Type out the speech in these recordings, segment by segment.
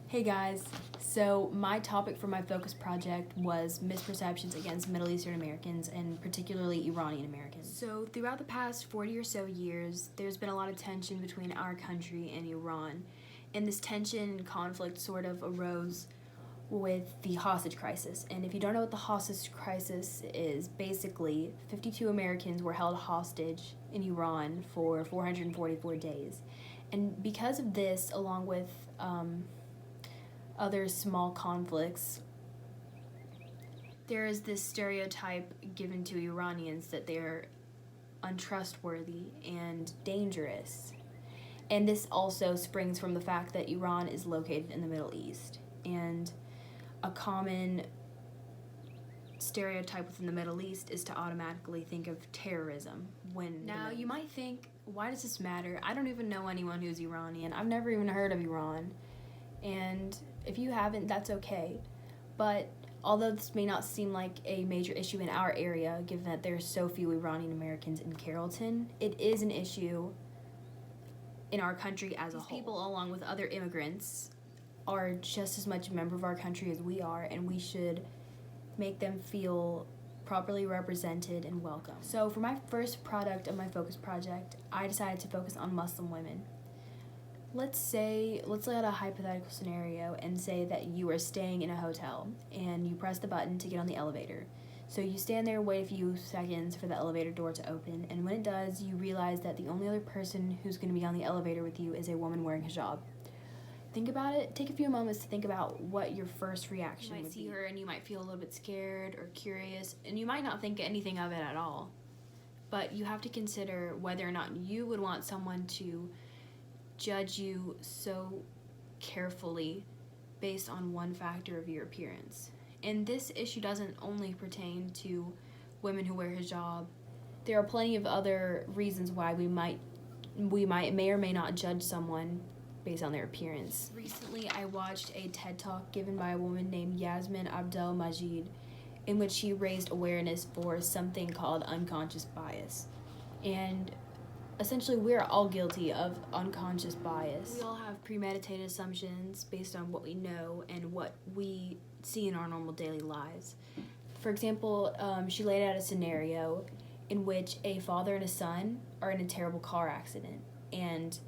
Hey guys, so my topic for my focus project was misperceptions against Middle Eastern Americans and particularly Iranian Americans. So throughout the past 40 or so years, there's been a lot of tension between our country and Iran. And this tension and conflict sort of arose with the hostage crisis. And if you don't know what the hostage crisis is, basically 52 Americans were held hostage in Iran for 444 days. And because of this, along with other small conflicts, there is this stereotype given to Iranians that they're untrustworthy and dangerous. And this also springs from the fact that Iran is located in the Middle East. And a common stereotype within the Middle East is to automatically think of terrorism. Now, you might think, why does this matter? I don't even know anyone who's Iranian. I've never even heard of Iran. And if you haven't, that's okay. But although this may not seem like a major issue in our area, given that there's so few Iranian Americans in Carrollton, it is an issue in our country as a whole. These people, along with other immigrants, are just as much a member of our country as we are, and we should make them feel properly represented and welcome. So for my first product of my focus project, I decided to focus on Muslim women. Let's lay out a hypothetical scenario and say that you are staying in a hotel and you press the button to get on the elevator. So you stand there, wait a few seconds for the elevator door to open, and when it does, you realize that the only other person who's going to be on the elevator with you is a woman wearing hijab. Think about it. Take a few moments to think about what your first reaction would be. You might see her and you might feel a little bit scared or curious, and you might not think anything of it at all. But you have to consider whether or not you would want someone to judge you so carefully based on one factor of your appearance. And this issue doesn't only pertain to women who wear hijab. There are plenty of other reasons why we may or may not judge someone based on their appearance. Recently, I watched a TED Talk given by a woman named Yasmin Abdel Majid, in which she raised awareness for something called unconscious bias. And essentially, we're all guilty of unconscious bias. We all have premeditated assumptions based on what we know and what we see in our normal daily lives. For example, she laid out a scenario in which a father and a son are in a terrible car accident, and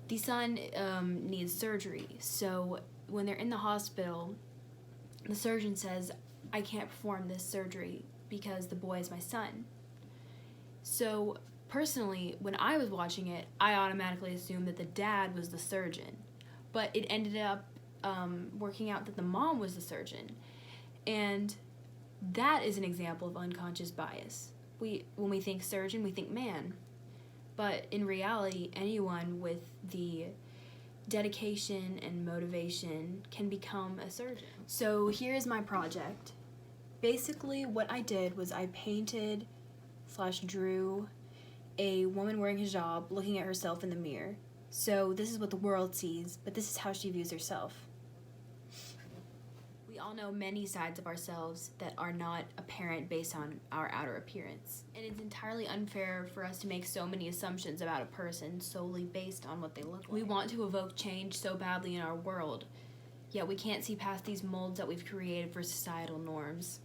the son needs surgery. So when they're in the hospital, the surgeon says, "I can't perform this surgery because the boy is my son." So personally, when I was watching it, I automatically assumed that the dad was the surgeon. But it ended up working out that the mom was the surgeon. And that is an example of unconscious bias. When we think surgeon, we think man. But in reality, anyone with the dedication and motivation can become a surgeon. So here's my project. Basically, what I did was I painted/drew a woman wearing hijab looking at herself in the mirror. So this is what the world sees, but this is how she views herself. We all know many sides of ourselves that are not apparent based on our outer appearance. And it's entirely unfair for us to make so many assumptions about a person solely based on what they look like. We want to evoke change so badly in our world, yet we can't see past these molds that we've created for societal norms.